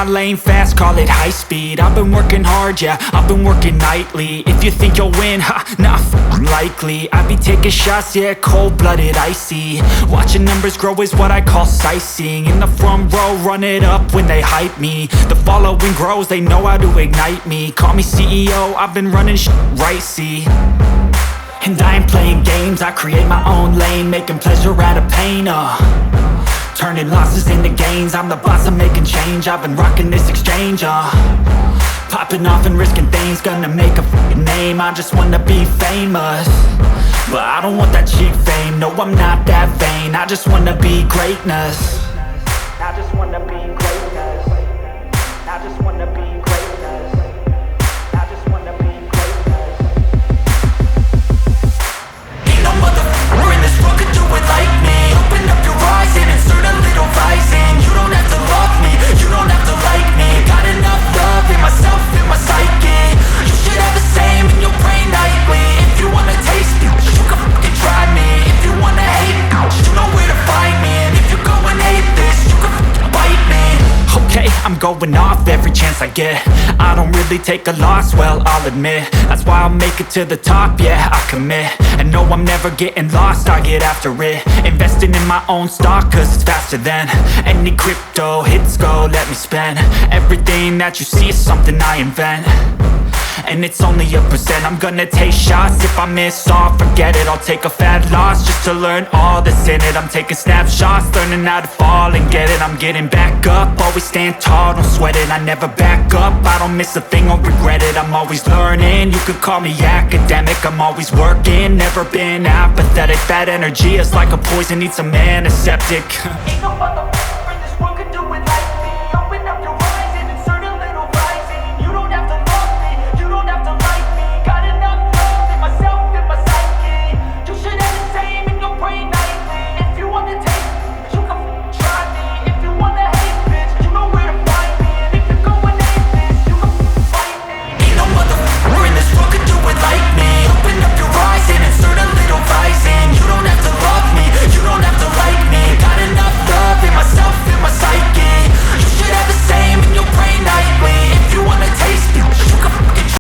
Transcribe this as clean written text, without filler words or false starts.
lane fast, call it high speed. I've been working hard, yeah, I've been working nightly. If you think you'll win, ha, not likely. I be taking shots, yeah, cold-blooded, icy. Watching numbers grow is what I call sightseeing. In the front row, run it up when they hype me. The following grows, they know how to ignite me. Call me CEO, I've been running right, see. And I ain't playing games, I create my own lane, making pleasure out of pain, turning losses into gains. I'm the boss, I'm making change. I've been rocking this exchange, popping off and risking things. Gonna make a f***ing name. I just wanna be famous, but I don't want that cheap fame. No, I'm not that vain. I just wanna be greatness. I just wanna be greatness. I just wanna be greatness. I just wanna be greatness. Ain't no motherfucker in this world could do it like me. Open up your eyes and insert a little rising. You don't have to love me, you don't have to like me. Got enough love in myself, in my psyche. You should have the same in your brain nightly. If you wanna taste me, you can fucking try me. If you wanna hate me, you know where to find me. And if you go and hate this, you can fucking bite me. Okay, I'm going off every chance I get. I don't really take a loss, well, I'll admit. That's why I'll make it to the top, yeah, I commit. And no, I'm never getting lost, I get after it. Investing in my own stock, cause it's faster than any crypto hits go, let me spend. Everything that you see is something I invent, and it's only a percent. I'm gonna take shots, if I miss all, forget it. I'll take a fat loss just to learn all that's in it. I'm taking snapshots, learning how to fall and get it. I'm getting back up, always stand tall, don't sweat it. I never back up, I don't miss a thing or regret it. I'm always learning, you could call me academic. I'm always working, never been apathetic. That energy is like a poison, needs some antiseptic.